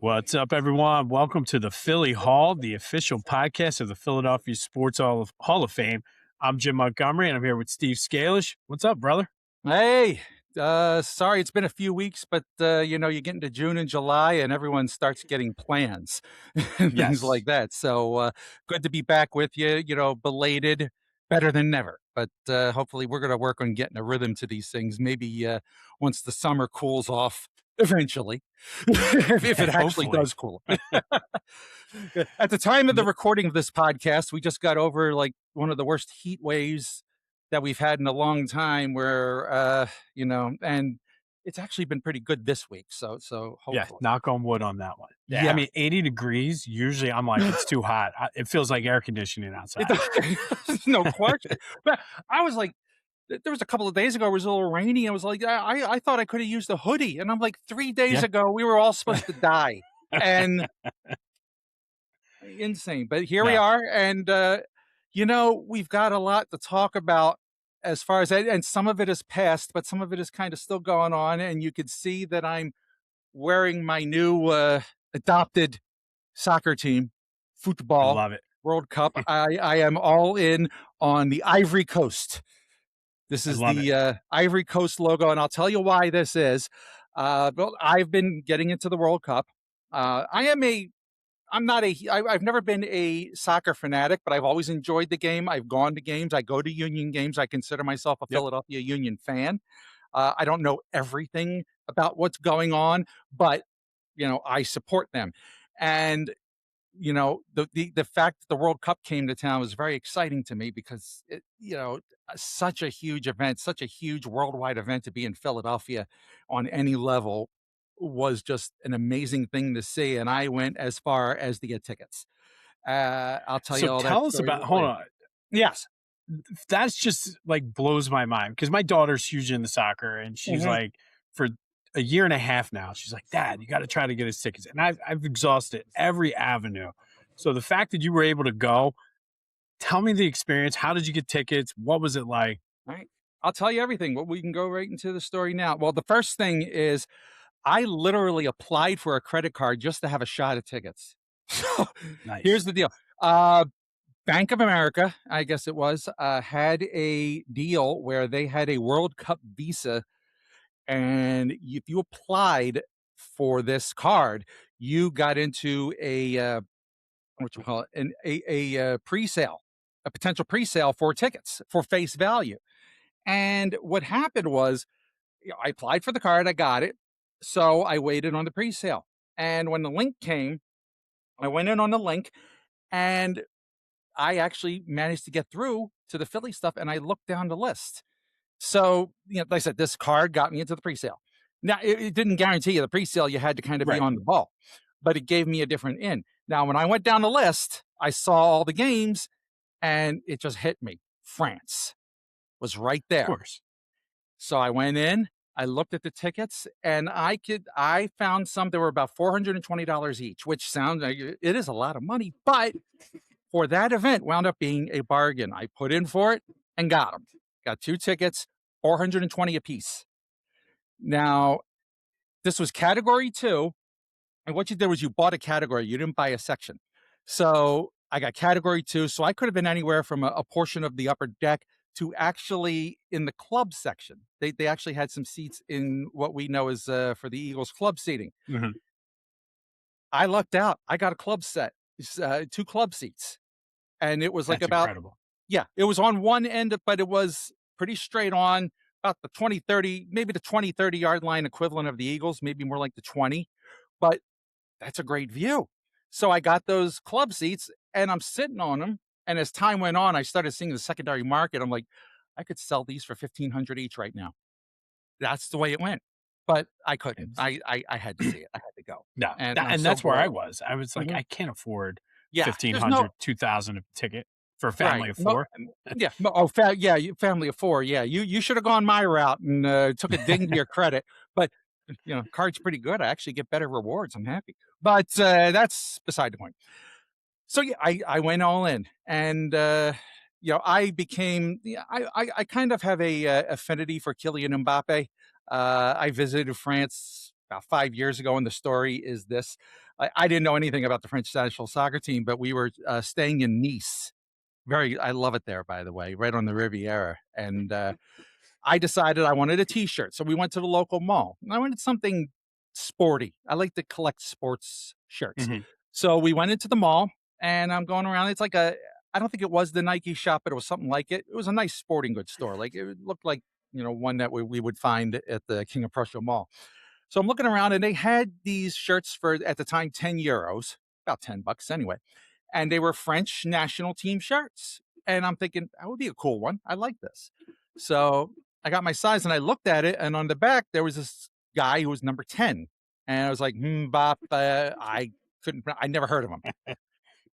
What's up, everyone? Welcome to the Philly Hall, the official podcast of the Philadelphia Sports Hall of Fame. I'm Jim Montgomery, and I'm here with Steve Skalish. What's up, brother? Hey, sorry it's been a few weeks, but you get into June and July and everyone starts getting plans and things Yes. like that. So good to be back with you, belated, better than never. But hopefully we're going to work on getting a rhythm to these things. Maybe once the summer cools off eventually, if it actually Hopefully. does cool. At the time of the recording of this podcast, we just got over like one of the worst heat waves that we've had in a long time where, and it's actually been pretty good this week. So Yeah, hopefully. knock on wood on that one. Yeah, I Yeah. mean, 80 degrees, usually I'm like, it's too hot. It feels like air conditioning outside. No question. But I was like, there was a couple of days ago, it was a little rainy. I was like, I thought I could have used a hoodie. And I'm like, 3 days Yeah. ago, we were all supposed to die. And insane. But here we are. And, we've got a lot to talk about as far as that. And some of it is past, but some of it is kind of still going on. And you could see that I'm wearing my new adopted soccer team, I football love it. World Cup. I am all in on the Ivory Coast. This is the Ivory Coast logo. And I'll tell you why this is. Well, I've been getting into the World Cup. I've never been a soccer fanatic, but I've always enjoyed the game. I've gone to games. I go to Union games. I consider myself a Philadelphia Union fan. I don't know everything about what's going on, but I support them. And the fact that the World Cup came to town was very exciting to me because such a huge event, such a huge worldwide event to be in Philadelphia on any level was just an amazing thing to see. And I went as far as to get tickets. I'll tell you So all that tell us story about, hold on. Yes. That's just like blows my mind because my daughter's huge into soccer and she's like, for a year and a half now, she's like, Dad, you got to try to get us tickets. And I've exhausted every avenue. So the fact that you were able to go, tell me the experience. How did you get tickets? What was it like? All right. I'll tell you everything. Well, we can go right into the story now. Well, the first thing is I literally applied for a credit card just to have a shot at tickets. So Nice. here's the deal. Bank of America, I guess it was, had a deal where they had a World Cup visa. And if you applied for this card, you got into a pre-sale, a potential pre-sale for tickets for face value. And what happened was, I applied for the card, I got it, so I waited on the pre-sale. And when the link came, I went in on the link, and I actually managed to get through to the Philly stuff, and I looked down the list. So, like I said, this card got me into the pre-sale. Now, it didn't guarantee you the pre-sale. You had to kind of be Right. on the ball, but it gave me a different in. Now, when I went down the list, I saw all the games, and it just hit me. France was right there. Of course. So I went in, I looked at the tickets, and I found some that were about $420 each, which sounds like it is a lot of money, but for that event wound up being a bargain. I put in for it and got them. Got 2 tickets, $420 a piece. Now, this was category 2, and what you did was you bought a category. You didn't buy a section. So I got category 2. So I could have been anywhere from a portion of the upper deck to actually in the club section. They actually had some seats in what we know as for the Eagles club seating. Mm-hmm. I lucked out. I got a club set, 2 club seats. And it was like That's incredible. Yeah, it was on one end, but it was pretty straight on about the 20, 30, maybe the 20, 30 yard line equivalent of the Eagles, maybe more like the 20, but that's a great view. So I got those club seats and I'm sitting on them. And as time went on, I started seeing the secondary market. I'm like, I could sell these for $1,500 each right now. That's the way it went. But I couldn't. I had to see it. I had to go. No, And that's where I was. I was like, Mhm. I can't afford Yeah, 1,500, 2,000 a ticket for a family of 4. Family of 4. Yeah, you should have gone my route and took a ding to your credit. But card's pretty good. I actually get better rewards. I'm happy. But that's beside the point. So yeah, I went all in, and I became. I kind of have a affinity for Kylian Mbappe. I visited France about 5 years ago. And the story is this: I didn't know anything about the French national soccer team, but we were staying in Nice. I love it there, by the way, right on the Riviera. And I decided I wanted a T-shirt, so we went to the local mall. I wanted something sporty. I like to collect sports shirts, Mhm. so we went into the mall, and I'm going around. It's like a, I don't think it was the Nike shop, but it was something like it. It was a nice sporting goods store. Like it looked like, one that we would find at the King of Prussia Mall. So I'm looking around, and they had these shirts for, at the time, €10, about $10 anyway, and they were French national team shirts. And I'm thinking that would be a cool one. I like this. So I got my size and I looked at it, and on the back there was this guy who was number 10. And I was like, Bop, I never heard of him.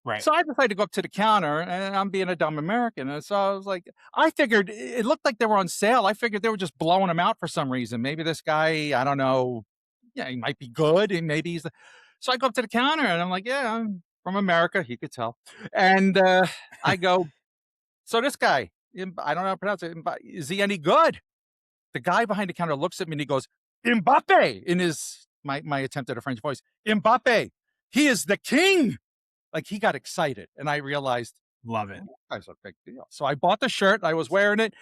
Right. So I decided to go up to the counter, and I'm being a dumb American. And so I was like, I figured it looked like they were on sale. I figured they were just blowing them out for some reason. Maybe this guy, I don't know. Yeah, he might be good. And maybe so I go up to the counter and I'm like, yeah, I'm from America. He could tell. And I go, so this guy, I don't know how to pronounce it. Is he any good? The guy behind the counter looks at me and he goes, Mbappe, in my attempt at a French voice. Mbappe, he is the king. Like, he got excited, and I realized, Love it. that's a big deal. So I bought the shirt. I was wearing it,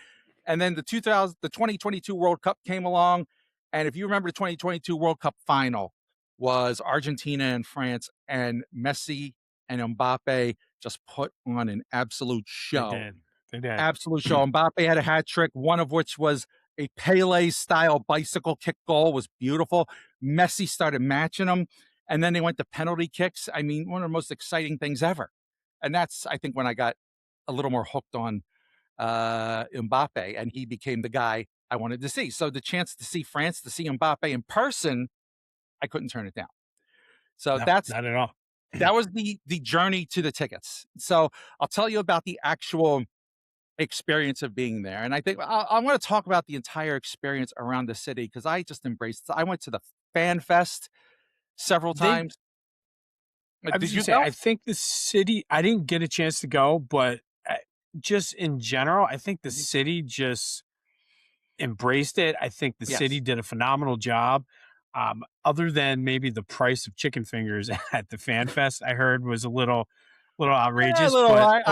and then the 2022 World Cup came along, and if you remember, the 2022 World Cup final was Argentina and France, and Messi and Mbappe just put on an absolute They show. did. They did. Absolute show. Mbappe had a hat trick, one of which was a Pele-style bicycle kick goal, was beautiful. Messi started matching them, and then they went to penalty kicks. I mean, one of the most exciting things ever. And that's, I think, when I got a little more hooked on Mbappe, and he became the guy I wanted to see. So the chance to see France, to see Mbappe in person, I couldn't turn it down. So No, that not at all. was the journey to the tickets. So I'll tell you about the actual experience of being there. And I think I want to talk about the entire experience around the city, because I just embraced it. I went to the Fan Fest several They times. I Did was gonna you say, go? I think the city I didn't get a chance to go, but, just in general, I think the Mhm. city just embraced it. I think the city Yes. did a phenomenal job. Other than maybe the price of chicken fingers at the Fan Fest, I heard was a little Yeah, a outrageous, little. but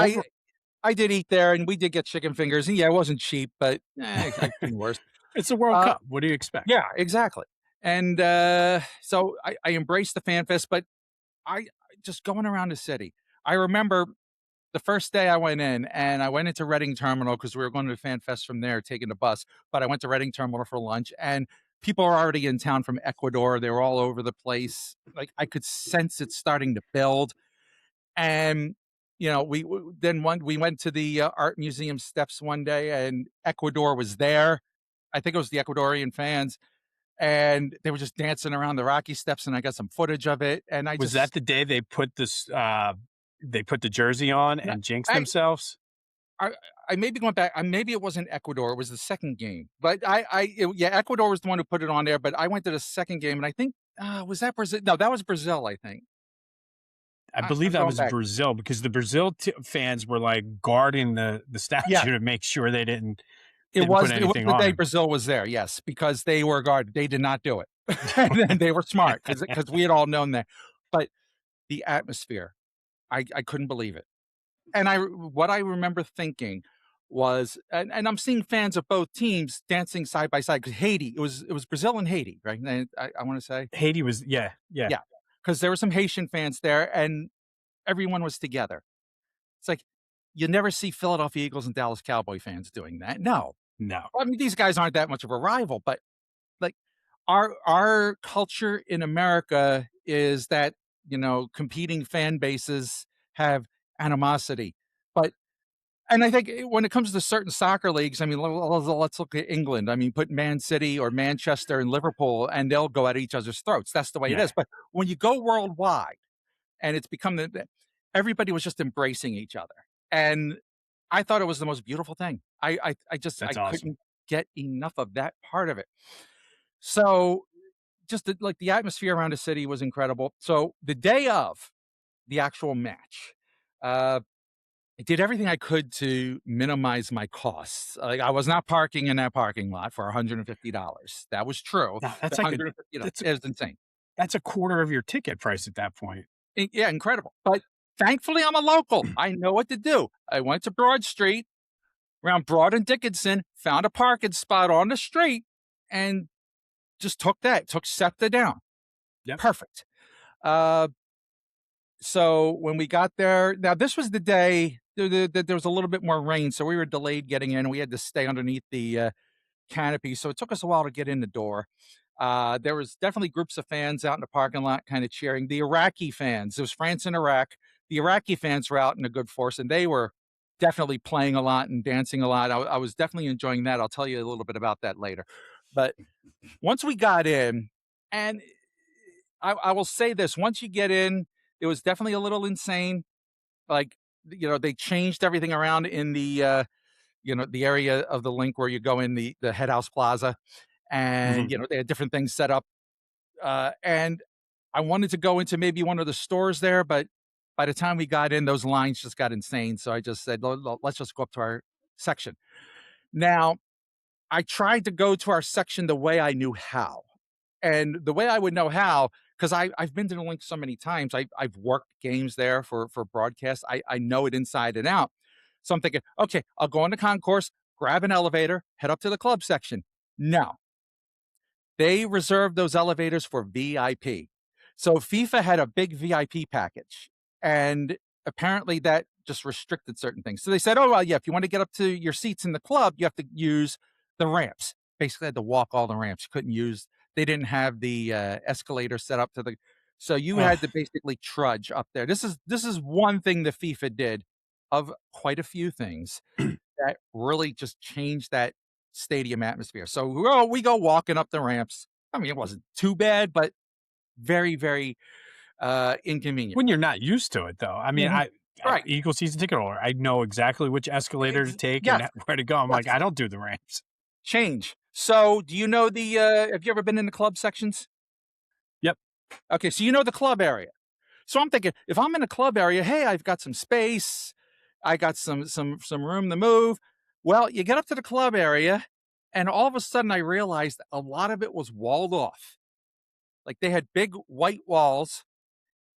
I did eat there, and we did get chicken fingers. And yeah, it wasn't cheap, but I've seen worse. it's a World Uh, Cup. What do you expect? yeah, exactly. And so I embraced the Fan Fest, but I just going around the city. I remember the first day I went in, and I went into Reading Terminal because we were going to the Fan Fest from there, taking the bus. But I went to Reading Terminal for lunch, and people are already in town from Ecuador. They were all over the place. Like, I could sense it starting to build. And we went to the art museum steps one day, and Ecuador was there. I think it was the Ecuadorian fans, and they were just dancing around the Rocky Steps, and I got some footage of it. And I Was that just, the day they put the jersey on no, and jinxed I, themselves? I, I may be going back. Maybe it wasn't Ecuador. It was the second game, but yeah, Ecuador was the one who put it on there. But I went to the second game, and I think was that Brazil? No, that was Brazil. I think I believe I'm that going was back. Brazil because the Brazil fans were like guarding the Yeah, statue to make sure they didn't it didn't put was it was anything the on day him. Brazil was there, yes, because they were guarded. They did not do it. And they were smart, because we had all known that. But the atmosphere, I couldn't believe it. And what I remember thinking was, and I'm seeing fans of both teams dancing side by side, because Haiti, it was Brazil and Haiti, right? And I want to say, Haiti was yeah, yeah. yeah, because there were some Haitian fans there, and everyone was together. It's like, you never see Philadelphia Eagles and Dallas Cowboy fans doing that. No, No. I mean, these guys aren't that much of a rival, but like, our culture in America is that, competing fan bases have animosity. But and I think, when it comes to certain soccer leagues, I mean, let's look at England. I mean, put Man City or Manchester and Liverpool, and they'll go at each other's throats. That's the way it Yeah, is. But when you go worldwide, and it's become everybody was just embracing each other, and I thought it was the most beautiful thing. I that's awesome. couldn't get enough of that part of it. So, just like, the atmosphere around the city was incredible. So the day of the actual match, uh, I did everything I could to minimize my costs. Like, I was not parking in that parking lot for $150. That was true. Now The that's like $150, that's a it was insane. that's a quarter of your ticket price at that point. Yeah, incredible. But thankfully, I'm a local. I know what to do. I went to Broad Street, around Broad and Dickinson, found a parking spot on the street, and just took SEPTA down. Yep. Perfect. So when we got there, now this was the day there was a little bit more rain, so we were delayed getting in. We had to stay underneath the canopy, so it took us a while to get in the door. There was definitely groups of fans out in the parking lot kind of cheering. The Iraqi fans, it was France and Iraq. The Iraqi fans were out in a good force, and they were definitely playing a lot and dancing a lot. I was definitely enjoying that. I'll tell you a little bit about that later. But once we got in, and I will say this, once you get in, it was definitely a little insane. Like, they changed everything around in the, the area of the link where you go in the head house plaza. And, Mhm. they had different things set up. And I wanted to go into maybe one of the stores there, but by the time we got in, those lines just got insane. So I just said, let's just go up to our section. Now, I tried to go to our section the way I knew how. And the way I would know how, because I've been to the link so many times, I've worked games there for broadcast. I know it inside and out. So I'm thinking, okay, I'll go on the concourse, grab an elevator, head up to the club section. No, they reserved those elevators for VIP. So FIFA had a big VIP package, and apparently that just restricted certain things. So they said, oh, well, yeah, if you want to get up to your seats in the club, you have to use the ramps. Basically, had to walk all the ramps. You couldn't use, they didn't have the escalator set up to the, so you Ugh. had to basically trudge up there. This is one thing that FIFA did of quite a few things that really just changed that stadium atmosphere. So we go walking up the ramps. I mean, it wasn't too bad, but very, very inconvenient. When you're not used to it, though. I mean, Mhm. Right. Eagle season ticket holder. I know exactly which escalator to take and Yes. where to go. I'm like, Yes. I don't do the ramps. Change. So do you know have you ever been in the club sections? Yep. Okay. So you know the club area. So I'm thinking, if I'm in a club area, hey, I've got some space. I got some room to move. Well, you get up to the club area, and all of a sudden I realized a lot of it was walled off. Like, they had big white walls.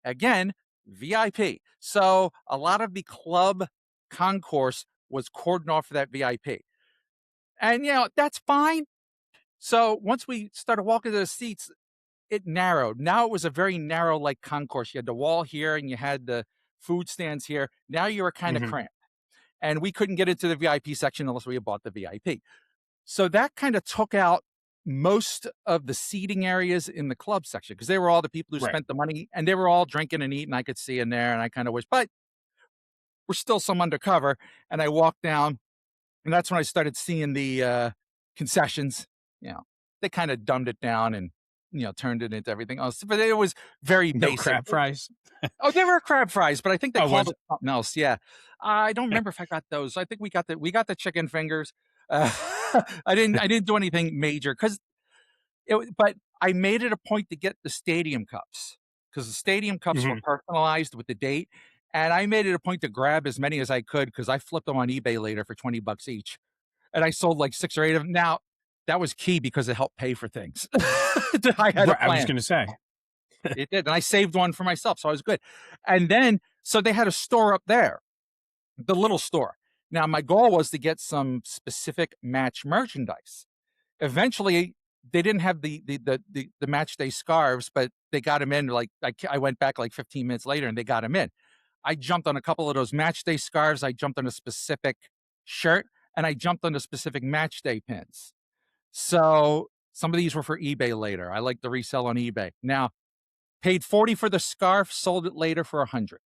Again, VIP. So a lot of the club concourse was cordoned off for that VIP. And that's fine. So once we started walking to the seats, it narrowed. Now it was a very narrow, like, concourse. You had the wall here and you had the food stands here. Now you were kind of Mhm. cramped. And we couldn't get into the VIP section unless we had bought the VIP. So that kind of took out most of the seating areas in the club section, because they were all the people who Right. spent the money, and they were all drinking and eating. I could see in there, and I kind of wish, but we're still some undercover. And I walked down, and that's when I started seeing the concessions. You know, they kind of dumbed it down and turned it into everything else. But it was very No basic. crab fries. Oh, they were crab fries, but I think they Oh, called was it something else. Yeah, I don't remember if I got those. I think we got the chicken fingers. Uh, I didn't do anything major because but I made it a point to get the stadium cups, because the stadium cups were Mhm. personalized with the date, and I made it a point to grab as many as I could because I flipped them on eBay later for $20 each, and I sold like 6 or 8 of them. Now that was key because it helped pay for things. I had a Right, I was plan. gonna say. It did, and I saved one for myself, so I was good. And then, so they had a store up there, the little store. Now my goal was to get some specific match merchandise. Eventually, they didn't have the match day scarves, but they got them in. Like, I went back like 15 minutes later, and they got them in. I jumped on a couple of those match day scarves. I jumped on a specific shirt, and I jumped on the specific match day pins. So some of these were for eBay later. I like to resell on eBay. Now, paid 40 for the scarf, sold it later for 100.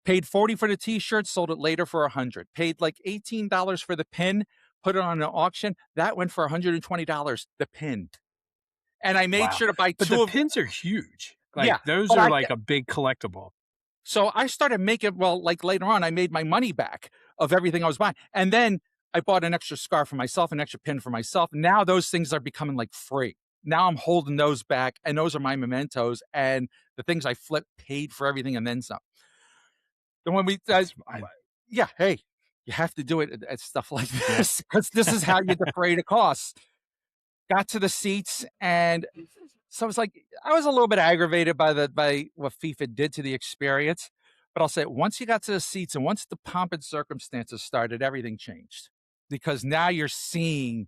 Paid 40 for the t-shirt, sold it later for 100. Paid like $18 for the pin, put it on an auction. That went for $120, the pin. And I made Wow. sure to buy But the two of, pins are huge. Like, yeah, those but are like a big collectible. so I started making, well, like later on, I made my money back of everything I was buying. And then I bought an extra scarf for myself, an extra pin for myself. Now those things are becoming like free. Now I'm holding those back, and those are my mementos, and the things I flipped paid for everything and then some. And when we, That's Yeah, hey, you have to do it at stuff like Yep. this because this is how you defray the costs. Got to the seats, and so it's like I was a little bit aggravated by what FIFA did to the experience, but I'll say once you got to the seats and once the pomp and circumstances started, everything changed because now you're seeing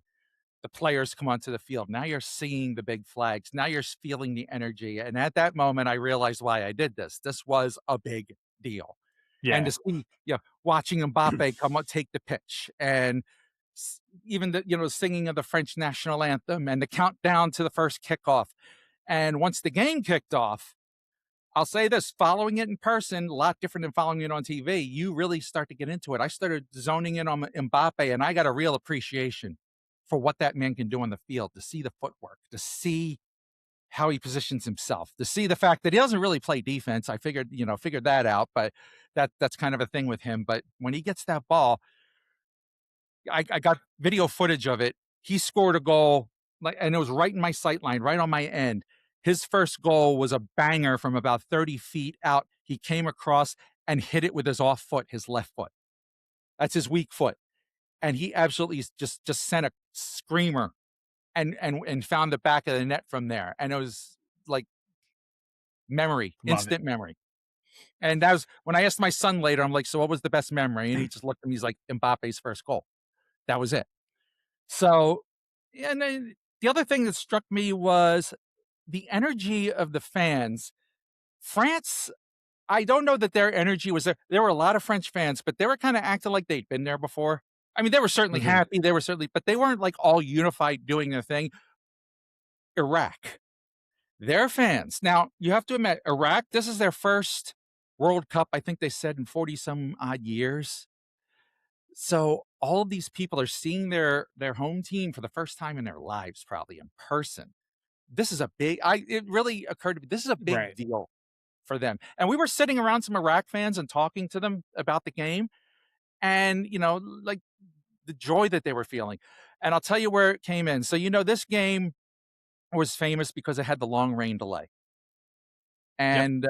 the players come onto the field. Now you're seeing the big flags. Now you're feeling the energy. And at that moment, I realized why I did this. This was a big deal. And to Yeah. see, watching Mbappe come up, take the pitch, and even the singing of the French national anthem and the countdown to the first kickoff. And once the game kicked off, I'll say this, following it in person, a lot different than following it on TV. You really start to get into it. I started zoning in on Mbappe, and I got a real appreciation for what that man can do on the field, to see the footwork, to see how he positions himself, to see the fact that he doesn't really play defense. I figured that out, but that's kind of a thing with him. But when he gets that ball, I got video footage of it. He scored a goal, and it was right in my sight line, right on my end. His first goal was a banger from about 30 feet out. He came across and hit it with his off foot, his left foot. That's his weak foot. And he absolutely just sent a screamer and found the back of the net from there. And it was like memory, Love it. instant memory. And that was when I asked my son later, I'm like, so what was the best memory? And he just looked at me, he's like, Mbappe's first goal. That was it. So, and then the other thing that struck me was the energy of the fans. France, I don't know that their energy was there. There were a lot of French fans, but they were kind of acting like they'd been there before. I mean, they were certainly Mhm. happy. They were certainly, but they weren't like all unified doing their thing. Iraq, their fans. Now, you have to admit, Iraq, this is their first World Cup, I think they said in 40 some odd years. So all of these people are seeing their home team for the first time in their lives, probably in person. This is a big it really occurred to me, this is a big Right. deal for them. And we were sitting around some Iraq fans and talking to them about the game and, like the joy that they were feeling. And I'll tell you where it came in. So, this game was famous because it had the long rain delay. Yep. And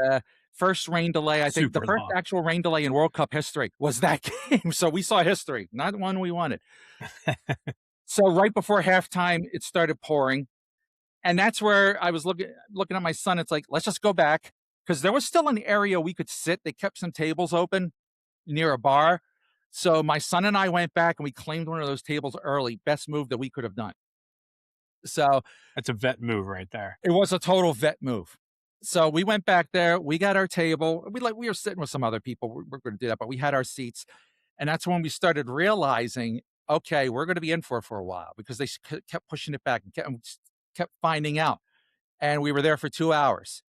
first rain delay, I think the Super first long. actual rain delay in World Cup history was that game. So we saw history, not one we wanted. So right before halftime, it started pouring. And that's where I was looking at my son. It's like, let's just go back because there was still an area we could sit. They kept some tables open near a bar. So my son and I went back and we claimed one of those tables early. Best move that we could have done. So That's a vet move right there. it was a total vet move. So we went back there. We got our table. We were sitting with some other people. We're going to do that, but we had our seats, and that's when we started realizing, okay, we're going to be in for it for a while because they kept pushing it back and kept finding out. And we were there for 2 hours.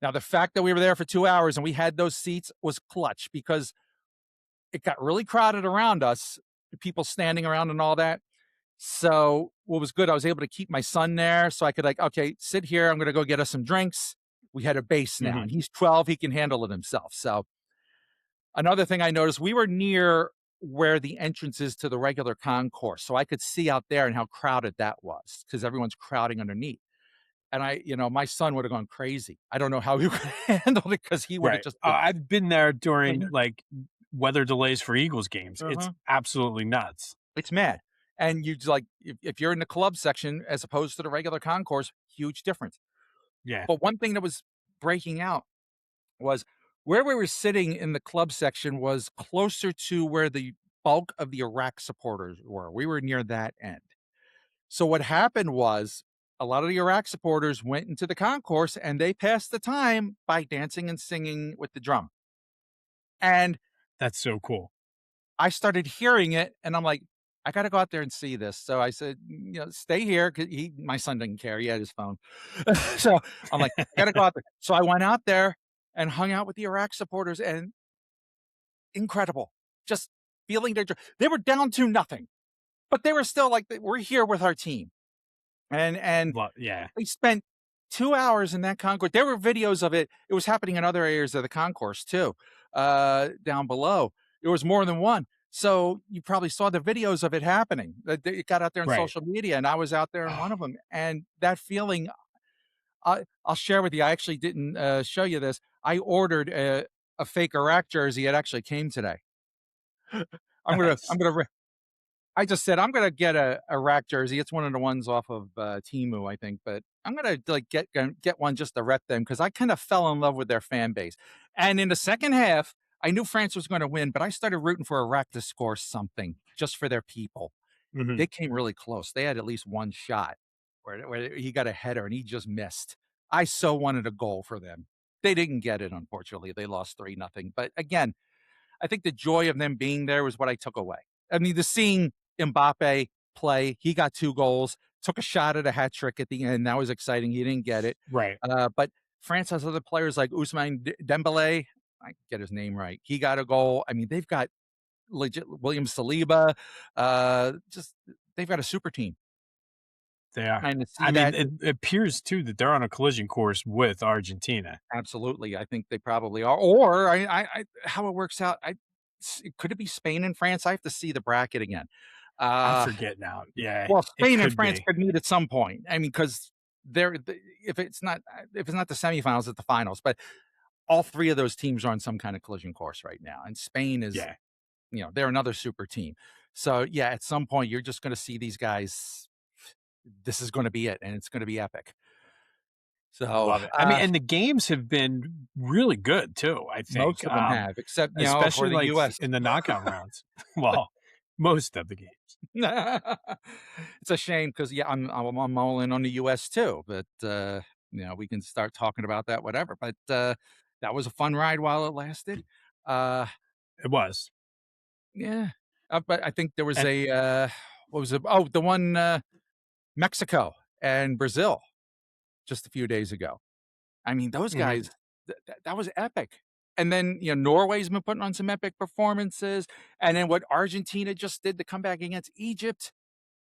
Now, the fact that we were there for 2 hours and we had those seats was clutch because it got really crowded around us, people standing around and all that. So what was good, I was able to keep my son there so I could okay, sit here. I'm going to go get us some drinks. We had a base now and Mhm. he's 12. He can handle it himself. So another thing I noticed, we were near where the entrance is to the regular concourse. So I could see out there and how crowded that was because everyone's crowding underneath. And my son would have gone crazy. I don't know how he would have handled it because he would have Right. just been. I've been there during, Mhm. like, weather delays for Eagles games. It's Uh-huh. absolutely nuts. It's mad. And you just if you're in the club section as opposed to the regular concourse, huge difference. Yeah. But one thing that was breaking out was where we were sitting in the club section was closer to where the bulk of the Iraq supporters were. We were near that end. So what happened was a lot of the Iraq supporters went into the concourse and they passed the time by dancing and singing with the drum. And That's so cool. I started hearing it and I'm like, I got to go out there and see this. So I said, stay here. Cause my son didn't care. He had his phone. So I'm like, I got to go out there. So I went out there and hung out with the Iraq supporters and incredible. Just feeling they were down to nothing, but they were still like, we're here with our team. And Yeah. they spent 2 hours in that concourse. There were videos of it. It was happening in other areas of the concourse too, down below. There was more than one. So you probably saw the videos of it happening. It got out there on Right. social media, and I was out there in one of them. And that feeling, I'll share with you. I actually didn't show you this. I ordered a fake Iraq jersey. It actually came today. I'm Nice. gonna. I just said I'm gonna get a rack jersey. It's one of the ones off of Temu, I think, but I'm gonna like get one just to rep them because I kind of fell in love with their fan base. And in the second half, I knew France was going to win, but I started rooting for Iraq to score something just for their people. Mhm. They came really close. They had at least one shot where he got a header and he just missed. I so wanted a goal for them. They didn't get it, unfortunately. They lost 3-0. But again, I think the joy of them being there was what I took away. I mean, the seeing Mbappe play, he got 2 goals, took a shot at a hat trick at the end. That was exciting. He didn't get it. Right. But France has other players like Ousmane Dembele. I get his name right. He got a goal. I mean, they've got legit William Saliba. Just they've got a super team, They are. and to see I mean, that it appears too that they're on a collision course with Argentina. absolutely, I think they probably are. Or how it works out. Could it be Spain and France? I have to see the bracket again. I Uh, forget now. Yeah, well, it Spain and could France be. could meet at some point. I mean, because if it's not the semifinals, it's the finals. But all three of those teams are on some kind of collision course right now, and Spain is, Yeah, they're another super team. So yeah, at some point you're just going to see these guys. This is going to be it, and it's going to be epic. I So love it. I mean, and the games have been really good too, I think, most of them have, except for especially the like U.S. in the knockout rounds. Well, most of the games. It's a shame because yeah, I'm all in on the U.S. too, but we can start talking about that whatever. But that was a fun ride while it lasted. Uh, It was. yeah, but I think there was And a what was it? Oh, the one Mexico and Brazil just a few days ago. I mean, those mhm, guys, that was epic. And then, Norway's been putting on some epic performances. And then what Argentina just did to come back against Egypt,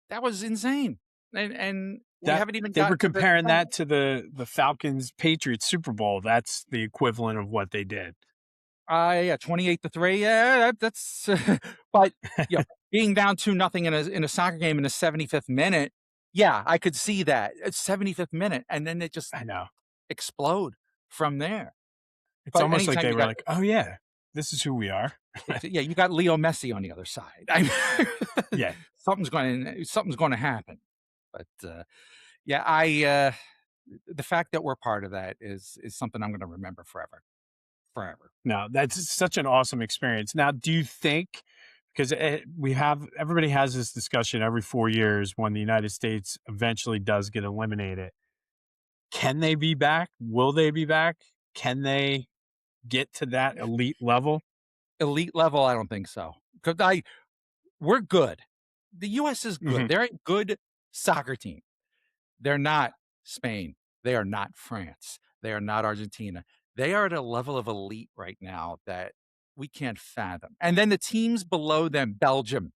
that was insane. And we that haven't even they were gotten to the comparing that to the Falcons Patriots Super Bowl. That's the equivalent of what they did. yeah, 28-3. Yeah, that's but being down 2-0 in a soccer game in the 75th minute, yeah, I could see that. It's 75th minute, and then it just I know. explode from there. It's But almost like anytime they you were got like, "Oh yeah, this is who we are." yeah, you got Leo Messi on the other side. I mean, Yeah. something's going to happen. But yeah, I the fact that we're part of that is something I'm going to remember forever, forever. No, that's such an awesome experience. Now, do you think because we have everybody has this discussion every 4 years when the United States eventually does get eliminated. Can they be back? Will they be back? Can they get to that elite level? Elite level, I don't think so. Because we're good. The U.S. is good. Mhm. They're a good soccer team. They're not Spain. They are not France. They are not Argentina. They are at a level of elite right now that we can't fathom. And then the teams below them, Belgium,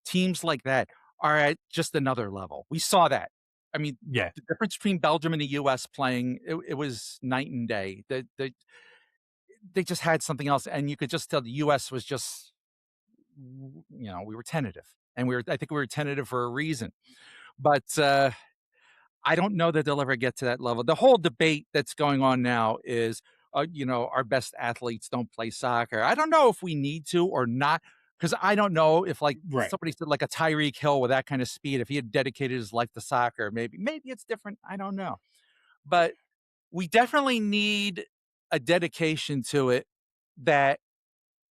teams like that are at just another level. We saw that. I mean, Yeah, the difference between Belgium and the U.S. playing, it was night and day. They just had something else. And you could just tell the U.S. was just, we were tentative. And I think we were tentative for a reason. But I don't know that they'll ever get to that level. The whole debate that's going on now is, our best athletes don't play soccer. I don't know if we need to or not, because I don't know if like right. somebody said like a Tyreek Hill with that kind of speed, if he had dedicated his life to soccer, maybe it's different. I don't know, but we definitely need a dedication to it.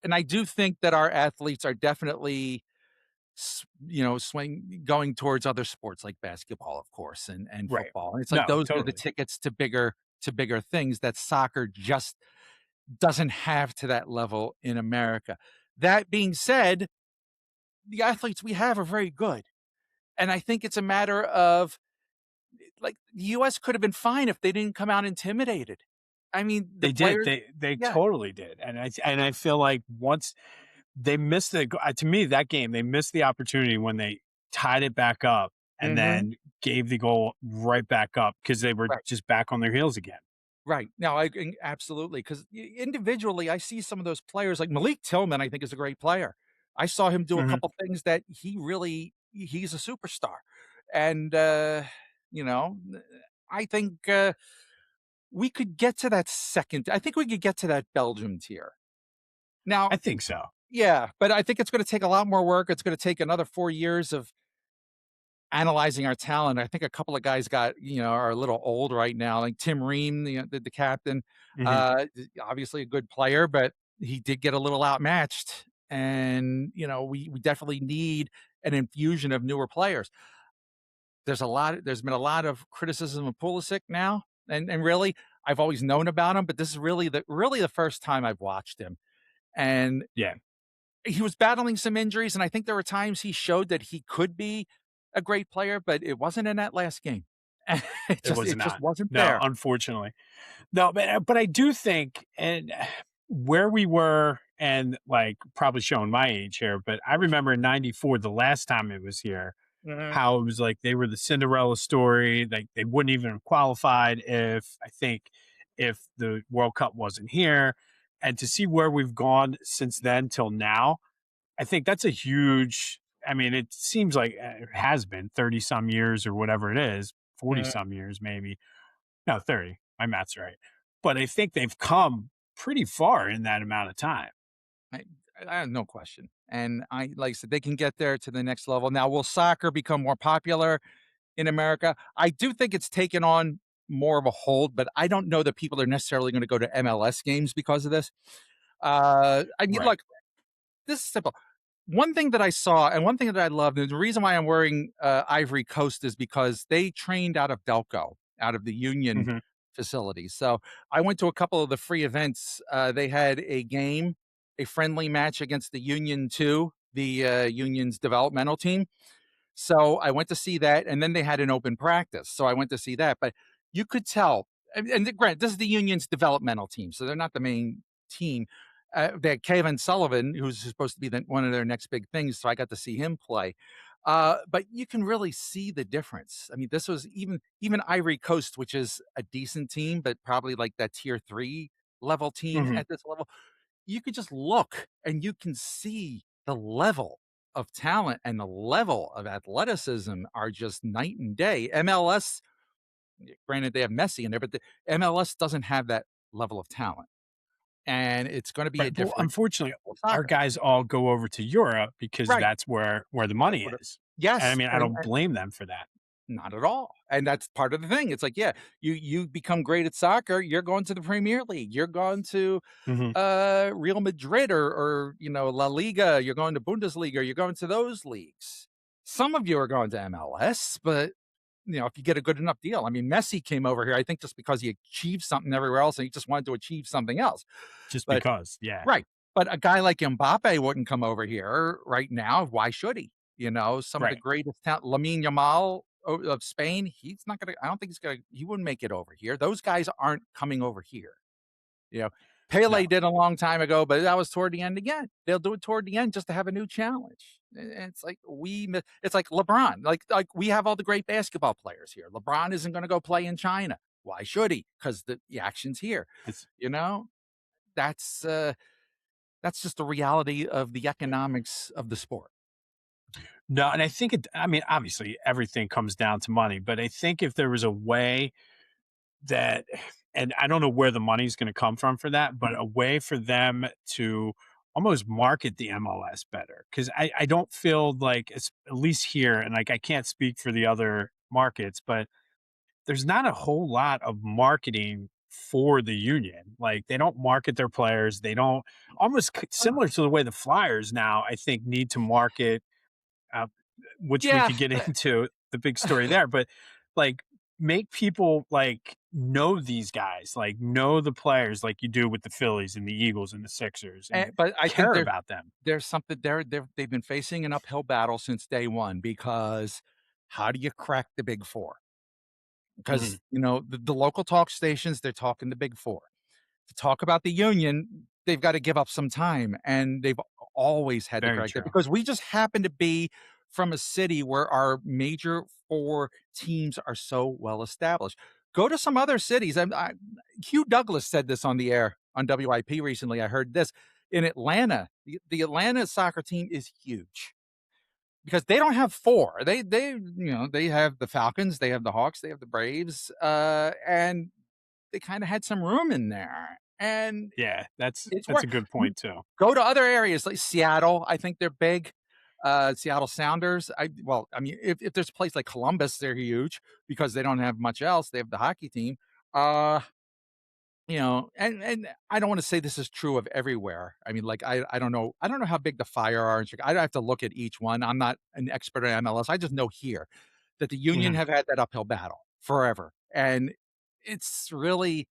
And I do think that our athletes are definitely swing going towards other sports like basketball, of course, and Right. football. And it's like No, those are the totally. tickets to bigger things that soccer just doesn't have to that level in America. That being said, the athletes we have are very good. And I think it's a matter of like the US could have been fine if they didn't come out intimidated. I mean, the They did. players, They yeah. totally did. And I feel like once they missed to me, that game, they missed the opportunity when they tied it back up and Hmm. then gave the goal right back up because they were Right. just back on their heels again. Right. No, absolutely. Because individually, I see some of those players like Malik Tillman, I think is a great player. I saw him do a Mhm. couple things that he's a superstar. And, you know, I think we could get to that second. I think we could get to that Belgium tier. Now, I think so. Yeah, but I think it's going to take a lot more work. It's going to take another 4 years of analyzing our talent. I think a couple of guys are a little old right now, like Tim Ream, the captain. Hmm. Obviously a good player, but he did get a little outmatched. And we definitely need an infusion of newer players. There's been a lot of criticism of Pulisic now, and really I've always known about him, but this is really the first time I've watched him. And Yeah, he was battling some injuries, and I think there were times he showed that he could be a great player, but it wasn't in that last game. It it just was it just not. wasn't No, there. unfortunately. No, but I do think, and where we were, and like probably showing my age here, but I remember in '94, the last time it was here, Mhm, how it was like they were the Cinderella story. Like they wouldn't even have qualified if the World Cup wasn't here. And to see where we've gone since then till now, I think that's a huge. I mean, it seems like it has been 30 some years or whatever it is, 40 mhm. some years maybe. No, 30. My math's right. But I think they've come pretty far in that amount of time. I I have no question, and like I said, they can get there to the next level. Now, will soccer become more popular in America? I do think it's taken on more of a hold, but I don't know that people are necessarily gonna go to MLS games because of this. I mean, Right. look, this is simple. One thing that I saw and one thing that I loved, and the reason why I'm wearing Ivory Coast is because they trained out of Delco, out of the Union Hmm. facility. So I went to a couple of the free events. They had a game, a friendly match against the Union 2, the Union's developmental team. So I went to see that, and then they had an open practice. So I went to see that. But you could tell, and granted, this is the Union's developmental team, so they're not the main team. They had Kevin Sullivan, who's supposed to be one of their next big things. So I got to see him play. But you can really see the difference. I mean, this was even Ivory Coast, which is a decent team, but probably like that tier 3 level team Hmm. at this level. You could just look and you can see the level of talent and the level of athleticism are just night and day. MLS, granted, they have Messi in there, but the MLS doesn't have that level of talent. And it's going to be a Right. But different unfortunately, our soccer. guys all go over to Europe because Right. that's where the money What is. And I Yes. mean, I don't blame them for that. Not at all. And that's part of the thing. It's like, yeah, you become great at soccer, you're going to the Premier League, you're going to Hmm. Real Madrid or La Liga, you're going to Bundesliga, you're going to those leagues. Some of you are going to MLS, but if you get a good enough deal. I mean, Messi came over here, I think just because he achieved something everywhere else and he just wanted to achieve something else. Just But because. Yeah. right. But a guy like Mbappe wouldn't come over here right now. Why should he? Some of the Right. greatest talent, Lamine Yamal of Spain, he's not gonna. I don't think he wouldn't make it over here. Those guys aren't coming over here. You know, No. Pele did a long time ago, but that was toward the end again. They'll do it toward the end just to have a new challenge. And it's like it's like LeBron. Like we have all the great basketball players here. LeBron isn't going to go play in China. Why should he? Because the action's here. It's You know, that's uh, that's just the reality of the economics of the sport. no, and I think I mean, obviously everything comes down to money, but I think if there was a way that, and I don't know where the money's going to come from for that, but a way for them to almost market the MLS better. Cause I don't feel like it's at least here, and like I can't speak for the other markets, but there's not a whole lot of marketing for the union. Like they don't market their players. They don't, almost similar to the way the Flyers now, I think, need to market, uh, which we Yeah, could get into the big story there, but like make people like know these guys, like know the players like you do with the Phillies and the Eagles and the Sixers, and but I think care about them. there's something they've been facing an uphill battle since day one because how do you crack the big four? Hmm. Because the local talk stations, they're talking the big four. To talk about the union, they've got to give up some time, and they've always had to Very correct that true. because we just happen to be from a city where our major four teams are so well established. Go to some other cities. Hugh Douglas said this on the air on WIP recently. I heard this in Atlanta. The Atlanta soccer team is huge because they don't have four. They have the Falcons, they have the Hawks, they have the Braves, and they kind of had some room in there. And Yeah, it's that's work. a good point too. Go to other areas like Seattle. I think they're big. Seattle Sounders. I mean, if there's a place like Columbus, they're huge because they don't have much else. They have the hockey team. Uh, and I don't want to say this is true of everywhere. I mean, like I don't know. I don't know how big the Fire are in Chicago. I have to look at each one. I'm not an expert on MLS. I just know here that the Union Mhm. have had that uphill battle forever, and it's really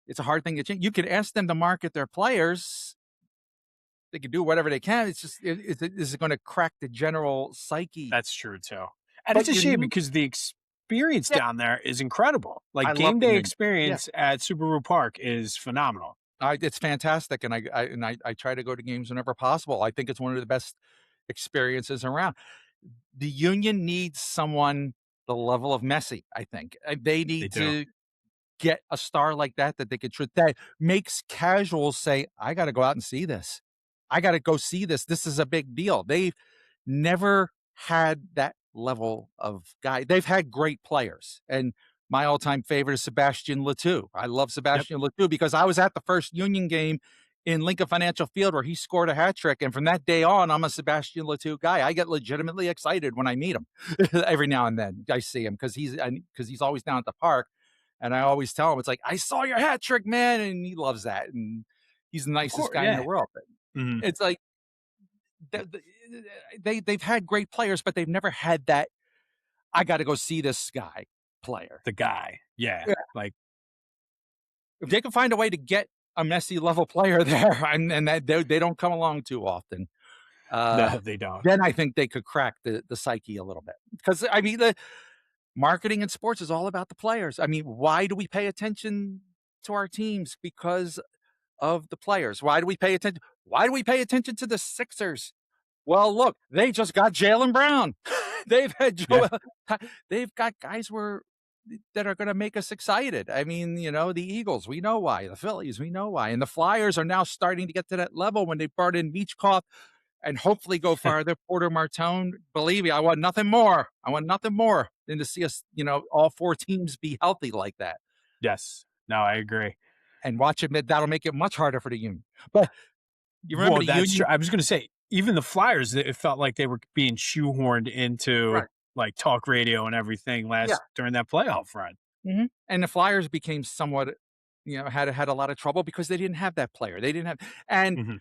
it's a hard thing to change. You could ask them to market their players. They can do whatever they can. It's just is it going to crack the general psyche? That's true too. And it's But a you shame need, because the experience yeah, down there is incredible. I Like love game the day Union. Yeah, experience at Subaru Park is phenomenal. it's fantastic, and I try to go to games whenever possible. I think it's one of the best experiences around. The Union needs someone the level of Messi. I think they They need do. to get a star like that they could that makes casuals say, "I got to go out and see this. I got to go see this. This is a big deal." They've never had that level of guy. They've had great players, and my all-time favorite is Sebastian Letou. I love Yep. Sebastian Letou because I was at the first Union game in Lincoln Financial Field where he scored a hat trick, and from that day on, I'm a Sebastian Letou guy. I get legitimately excited when I meet him. Every now and then, I see him because he's always down at the park, and I always tell him it's like I saw your hat trick, man, and he loves that, and he's the Of nicest course. guy in the Yeah. world. Mhm. It's like they've had great players, but they've never had that. I got to go see this guy player. The guy. Yeah. Yeah. Like, If they can find a way to get a Messi level player there, and that they don't come along too often, no, they don't. then I think they could crack the psyche a little bit. Because I mean, the marketing in sports is all about the players. I mean, why do we pay attention to our teams? Because of the players. Why do we pay attention? Why do we pay attention to the Sixers? Well, look, they just got Jaylen Brown. They've had Yeah. Joel. They've got guys that are going to make us excited. I mean, the Eagles, we know why. The Phillies, we know why. And the Flyers are now starting to get to that level when they brought in Beachcoff and hopefully go farther. Porter Martone, believe me, I want nothing more. I want nothing more than to see us, all four teams be healthy like that. Yes. No, I agree. And watch it. That'll make it much harder for the Union. But you remember Well, the that's true. Union? I was going to say, even the Flyers, it felt like they were being shoehorned into Right. like talk radio and everything Yeah. during that playoff run. Mm-hmm. And the Flyers became somewhat, had a lot of trouble because they didn't have that player. They didn't have, and Mhm.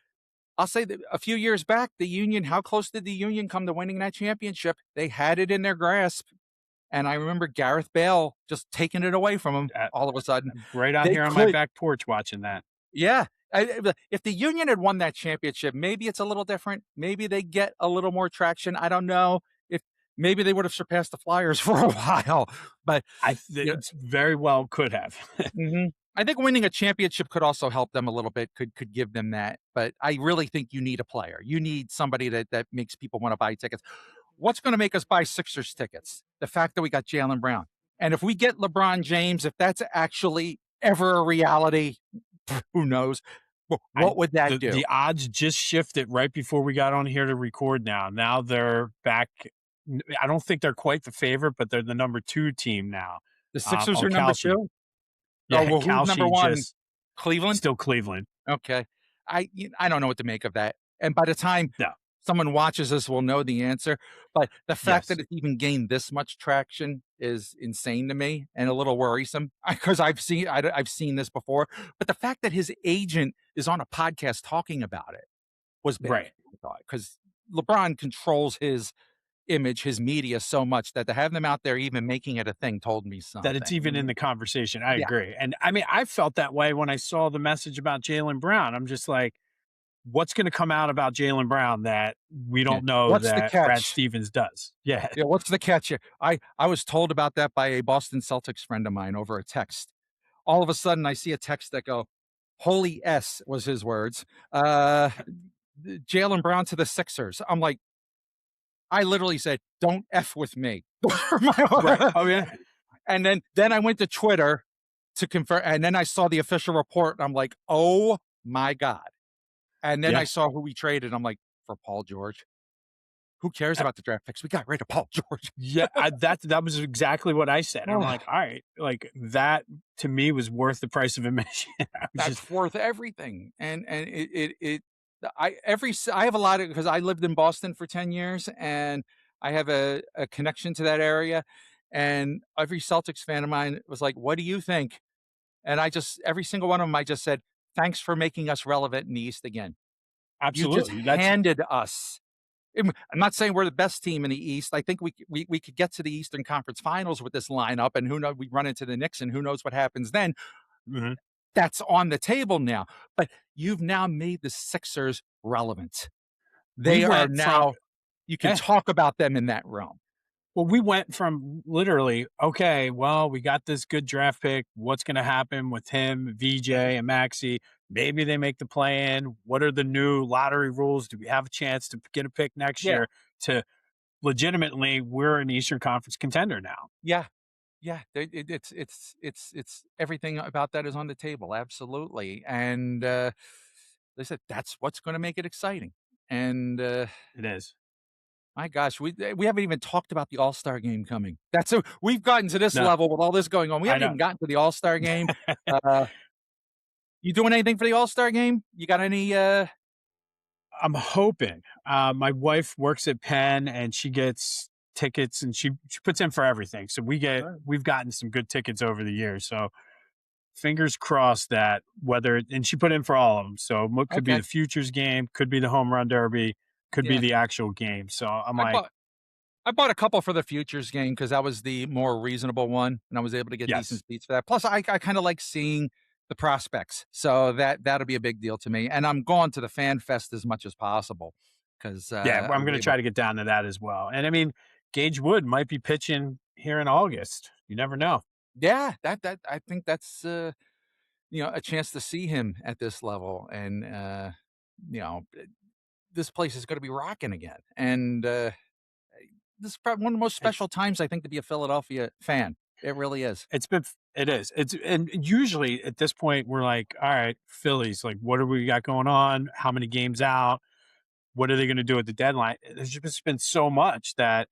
I'll say that a few years back, the Union, how close did the Union come to winning that championship? They had it in their grasp. And I remember Gareth Bale just taking it away from them Uh, all of a sudden. right out They here on my could, back porch watching that. yeah. If the Union had won that championship, maybe it's a little different. Maybe they get a little more traction. I don't know if maybe they would have surpassed the Flyers for a while, but It's very well could have. mhm. I think winning a championship could also help them a little bit, could give them that. But I really think you need a player. You need somebody that makes people want to buy tickets. What's going to make us buy Sixers tickets? The fact that we got Jaylen Brown. And if we get LeBron James, if that's actually ever a reality, who knows? What would that do? The odds just shifted right before we got on here to record now. Now they're back. I don't think they're quite the favorite, but they're the number 2 team now. The Sixers On are number Kalshi. 2? Oh, Yeah, well, who's number Kalshi 1? just Cleveland? still Cleveland. Okay. I don't know what to make of that. And by the time No. someone watches this will know the answer. But the fact Yes. that it's even gained this much traction is insane to me and a little worrisome because I've seen this before. But the fact that his agent is on a podcast talking about it was big. Right. I thought, because LeBron controls his image, his media so much that to have them out there even making it a thing told me something. That it's even in the conversation. I Yeah. agree. And I mean, I felt that way when I saw the message about Jaylen Brown. I'm just like, what's going to come out about Jaylen Brown that we don't know What's the that Brad catch? Stevens does? Yeah. Yeah, what's the catch here? I was told about that by a Boston Celtics friend of mine over a text. All of a sudden, I see a text that go, "Holy S" was his words. Jaylen Brown to the Sixers. I'm like, I literally said, "Don't F with me." Right. Oh, yeah. And then I went to Twitter to confirm, and then I saw the official report, and I'm like, "Oh my God." And then Yeah. I saw who we traded. I'm like, for Paul George. Who cares about the draft picks? We got rid of Paul George. Yeah, that was exactly what I said. I'm Oh, like, all right, like that to me was worth the price of admission. I was just that's worth everything. And I have a lot of, because I lived in Boston for 10 years and I have a connection to that area. And every Celtics fan of mine was like, what do you think? And every single one of them, I just said, thanks for making us relevant in the East again. You just absolutely. That's handed us. I'm not saying we're the best team in the East. I think we could get to the Eastern Conference Finals with this lineup, and who knows, we run into the Knicks, and who knows what happens then. mhm. That's on the table now. But you've now made the Sixers relevant. We They are went from now, you can eh, talk about them in that realm. well, we went from literally, okay, well, we got this good draft pick. What's going to happen with him, VJ, and Maxi? Maybe they make the play in. What are the new lottery rules? Do we have a chance to get a pick next Yeah. year? To legitimately, we're an Eastern Conference contender now. Yeah. Yeah. It's everything about that is on the table. Absolutely. And they said that's what's going to make it exciting. And It is. my gosh, we haven't even talked about the All-Star game coming. We've gotten to this No, level with all this going on. We I haven't know. even gotten to the All-Star game. Uh, you doing anything for the All-Star game? You got any I'm hoping. My wife works at Penn and she gets tickets and she puts in for everything. So Sure. we've gotten some good tickets over the years. So fingers crossed that whether and she put in for all of them. So what could be Okay. the futures game, could be the home run derby, could be Yeah. the actual game. So I'm I like, bought I bought a couple for the futures game because that was the more reasonable one, and I was able to get decent yes, seats for that. Plus, I kind of like seeing the prospects, so that'll be a big deal to me. And I'm going to the fan fest as much as possible because yeah, well, I I'm was going to able. try to get down to that as well. And I mean, Gage Wood might be pitching here in August. You never know. Yeah, that I think that's a chance to see him at this level, and you know, this place is going to be rocking again. And this is probably one of the most It's special times I think to be a Philadelphia fan. It really is. It is. It's and usually at this point we're like, all right, Phillies, like what do we got going on? How many games out? What are they going to do at the deadline? There's just been so much that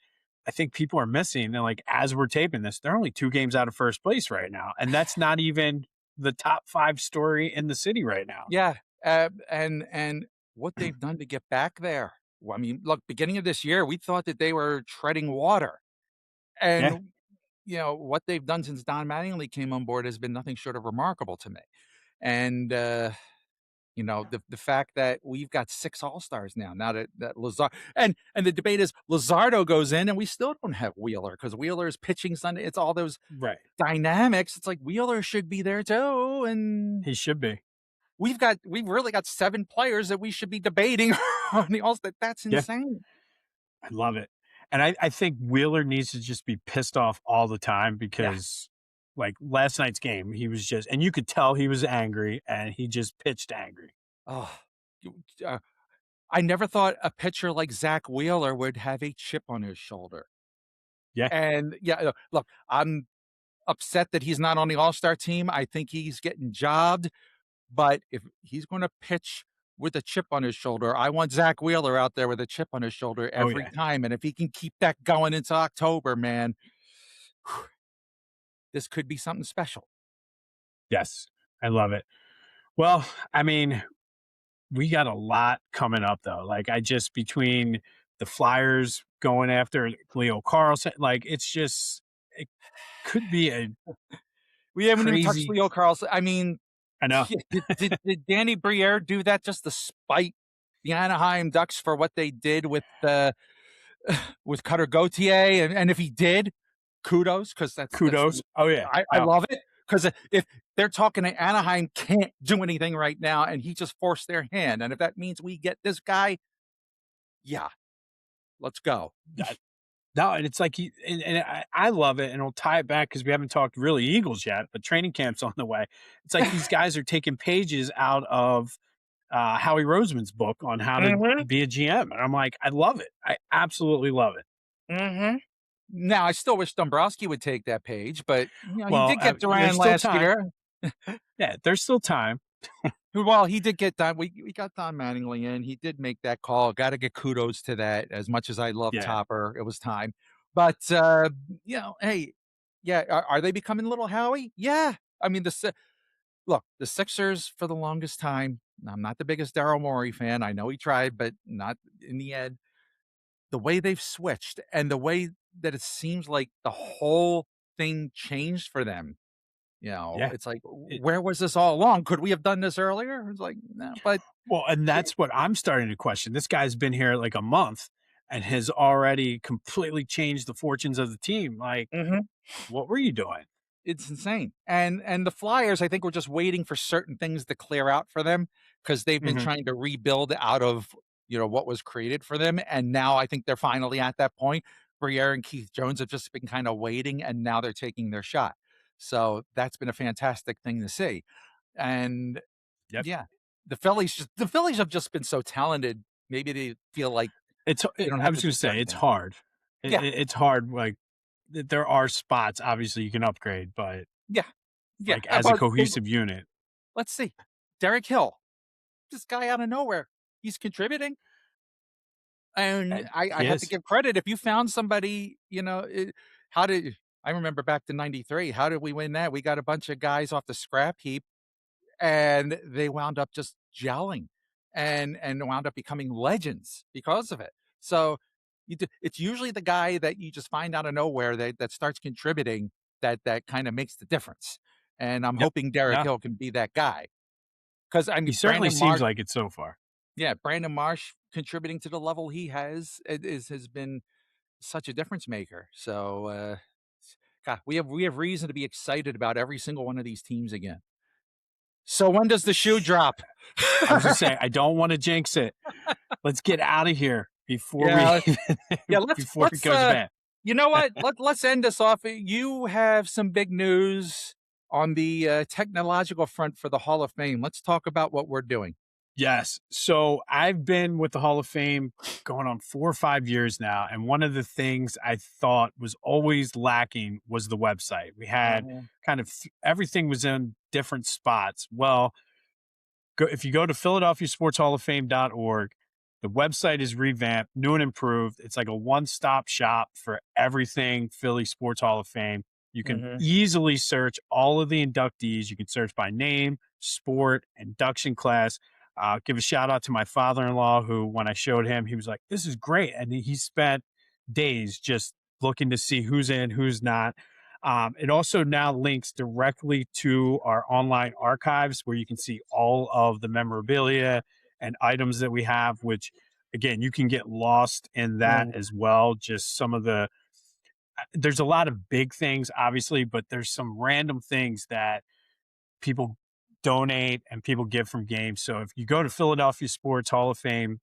I think people are missing. And like as we're taping this, they're only 2 games out of first place right now, and that's not even the top 5 story in the city right now. Yeah, and what they've done to get back there. Well, I mean, look, beginning of this year, we thought that they were treading water, Yeah, and what they've done since Don Mattingly came on board has been nothing short of remarkable to me. And the fact that we've got 6 All-Stars now that Lazard, and the debate is Luzardo goes in, and we still don't have Wheeler because Wheeler's pitching Sunday. It's all those right. dynamics. It's like Wheeler should be there too, and He should be. we've really got 7 players that we should be debating on the All-Star. That's Yeah, insane. I love it. And I think Wheeler needs to just be pissed off all the time Yeah. because like last night's game, he was just, and you could tell he was angry and he just pitched angry. Oh, you- uh, I never thought a pitcher like Zach Wheeler would have a chip on his shoulder. Yeah. And yeah, look, I'm upset that he's not on the All-Star team. I think he's getting jobbed, but if he's going to pitch with a chip on his shoulder, I want Zach Wheeler out there with a chip on his shoulder Oh, every yeah. time. And if he can keep that going into October, man, this could be something special. Yes. I love it. Well, I mean, we got a lot coming up though. Like I just between the Flyers going after Leo Carlson, like it's just it could be a We haven't even touched crazy. Leo Carlson. I mean, I know. did Danny Briere do that just to spite the Anaheim Ducks for what they did with with Cutter Gauthier? And if he did, kudos, because that's Kudos. Oh yeah. I Oh, love it. Because if they're talking to Anaheim can't do anything right now, and he just forced their hand, and if that means we get this guy, yeah, let's go. that, no, and it's like I love it, and it'll tie it back because we haven't talked really Eagles yet, but training camp's on the way. It's like these guys are taking pages out of Howie Roseman's book on how to Hmm. be a GM, and I'm like, I love it. I absolutely love it. Hmm. Now, I still wish Dombrowski would take that page, but he Well, did get there's Duran still last time. year. Yeah, there's still time. Well, he did get Don. We got Don Mattingly in. He did make that call. Got to get kudos to that. As much as I love Yeah, Topper, it was time. But hey, yeah, are they becoming little Howie? Yeah. I mean, look, the Sixers for the longest time. I'm not the biggest Daryl Morey fan. I know he tried, but not in the end. The way they've switched and the way that it seems like the whole thing changed for them. yeah. It's like, It, where was this all along? Could we have done this earlier? It's like, no, but well, and that's what I'm starting to question. This guy's been here like a month and has already completely changed the fortunes of the team. Like, Mhm. what were you doing? It's insane. And the Flyers, I think we're just waiting for certain things to clear out for them because they've been Hmm. trying to rebuild out of, what was created for them. And now I think they're finally at that point. Briere and Keith Jones have just been kind of waiting and now they're taking their shot. So that's been a fantastic thing to see. And Yep. yeah, the Phillies have just been so talented. Maybe they feel like they don't I have was to going do to say certain it's things. hard. Yeah, It's hard. Like there are spots, obviously you can upgrade, but yeah, yeah. like as a cohesive unit. Let's see. Derek Hill, this guy out of nowhere. He's contributing. And I He have to is. give credit. If you found somebody, how did I remember back to 93? How did we win that? We got a bunch of guys off the scrap heap and they wound up just gelling and wound up becoming legends because of it. So it's usually the guy that you just find out of nowhere that starts contributing that kind of makes the difference. And I'm Yep. hoping Derek No, Hill can be that guy. Because I he mean, certainly seems like it so far. Brandon Marsh contributing to the level he has been such a difference maker. So, God, we have reason to be excited about every single one of these teams again. So when does the shoe drop? I was just saying, I don't want to jinx it. Let's get out of here before we Yeah, yeah. Let's before it let's goes bad. you know what? Let's end this off. You have some big news on the technological front for the Hall of Fame. Let's talk about what we're doing. Yes. So I've been with the Hall of Fame going on 4 or 5 years now. And one of the things I thought was always lacking was the website. We had Mhm, kind of everything was in different spots. Well, if you go to PhiladelphiaSportsHallOfFame.org, the website is revamped, new and improved. It's like a one-stop shop for everything Philly Sports Hall of Fame. You can mhm, easily search all of the inductees. You can search by name, sport, induction class. Give a shout out to my father-in-law, who, when I showed him, he was like, "This is great," and he spent days just looking to see who's in, who's not. It also now links directly to our online archives where you can see all of the memorabilia and items that we have, which again, you can get lost in that mhm, as well. Just some of there's a lot of big things, obviously, but there's some random things that people donate and people give from games. So if you go to Philadelphia Sports Hall of Fame.org,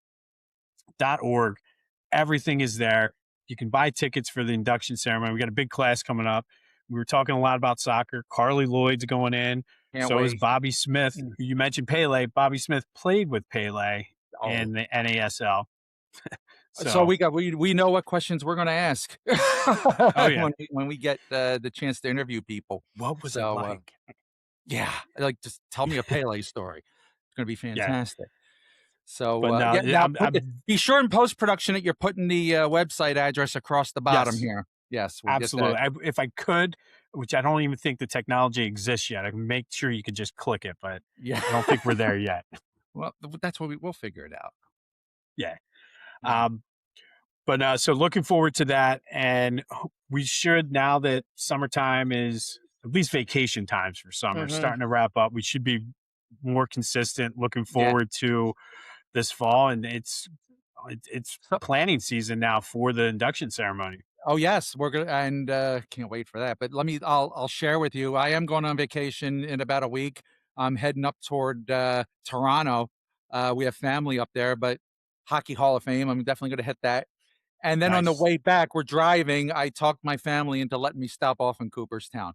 everything is there. You can buy tickets for the induction ceremony. We got a big class coming up. We were talking a lot about soccer. Carly Lloyd's going in. can't So is wait. Bobby Smith, Mm. who you mentioned Pele. Bobby Smith played with Pele Oh, in the NASL. so So, we know what questions we're going to ask oh yeah, when we get the chance to interview people. what was it So like? yeah, like just tell me a Pele story. It's going to be Yeah, fantastic. So but no, yeah, now I'm be sure in post production that you're putting the website address across the bottom yes, here. Yes, we'll get that. absolutely. If I could, which I don't even think the technology exists yet, I can make sure you could just click it, but Yeah. I don't think we're there yet. Well, that's what we'll figure it out. Yeah. Yeah. Um, But so looking forward to that, and we should, now that summertime is at least vacation times for summer Hmm. starting to wrap up. We should be more consistent. Looking Yeah. forward to this fall, and it's So, planning season now for the induction ceremony. oh yes, we're gonna and can't wait for that. But I'll share with you. I am going on vacation in about a week. I'm heading up toward Toronto. We have family up there, but Hockey Hall of Fame. I'm definitely going to hit that. And then on the Nice, way back, we're driving. I talked my family into letting me stop off in Cooperstown.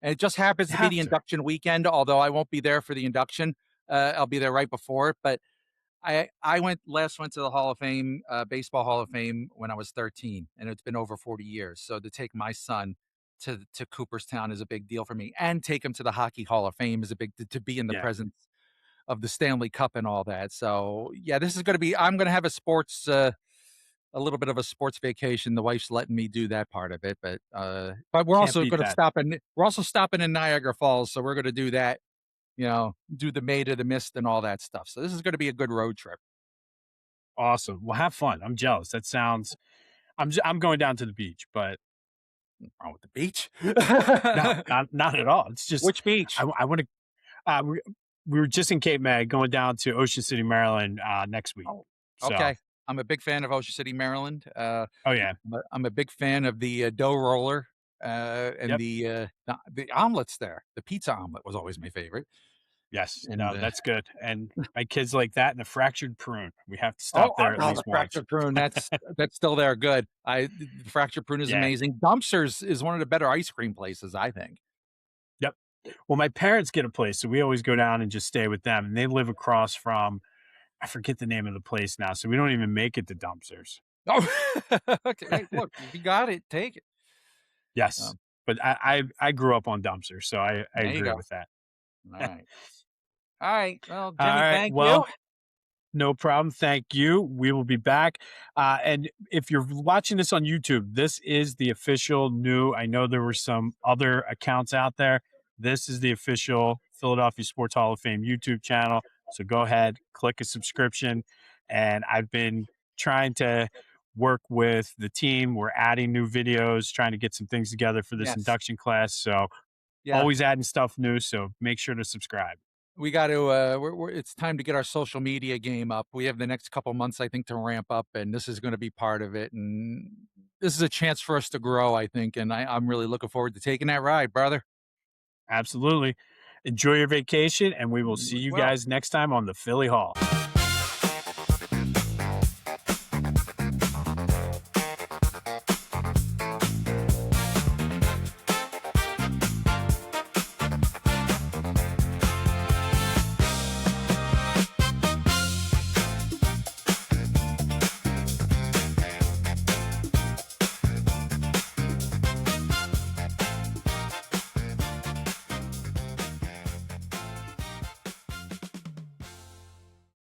And it just happens you to be have the to. induction weekend, although I won't be there for the induction. I'll be there right before it. But I went to the Hall of Fame, Baseball Hall of Fame when I was 13, and it's been over 40 years. So to take my son to Cooperstown is a big deal for me, and take him to the Hockey Hall of Fame is a big to be in the Yeah, presence. the Stanley Cup and all that. So yeah, this is going to be. I'm going to have a little bit of a sports vacation. The wife's letting me do that part of it, but we're Can't also beat going to that. stopping in Niagara Falls, so we're going to do that. Do the Maid of the Mist and all that stuff. So this is going to be a good road trip. Awesome. Well, have fun. I'm jealous. That sounds. I'm going down to the beach, but Wrong with the beach? no, not at all. It's just Which beach? I want to. We were just in Cape May, going down to Ocean City, Maryland next week. Oh, So, okay. I'm a big fan of Ocean City, Maryland. oh yeah, But I'm a big fan of the dough roller and yep, the omelets there. The pizza omelet was always my favorite. yes, And no, that's good. And my kids like that and the fractured prune. We have to oh, stop there at the least once. fractured prune. That's still there. Good. The fractured prune is Yeah, amazing. Dumpsters is one of the better ice cream places, I think. yep. Well, my parents get a place, so we always go down and just stay with them. And they live across from, I forget the name of the place now, so we don't even make it to dumpsters. Oh, okay. Hey, look, if you got it, take it. Yes, Um, but I grew up on dumpsters, so I there you agree go. with that. All right. All right. Well, All Jimmy, right. thank you. Well, no problem. Thank you. We will be back. And if you're watching this on YouTube, this is the official new. I know there were some other accounts out there. This is the official Philadelphia Sports Hall of Fame YouTube channel. So go ahead, click a subscription. And I've been trying to work with the team. We're adding new videos, trying to get some things together for this Yes. induction class. So Yeah. always adding stuff new. So make sure to subscribe. We got to it's time to get our social media game up. We have the next couple months, I think, to ramp up, and this is going to be part of it. And this is a chance for us to grow, I think. And I'm really looking forward to taking that ride, brother. Absolutely. Enjoy your vacation, and we will see you Well. guys next time on the Philly Hall.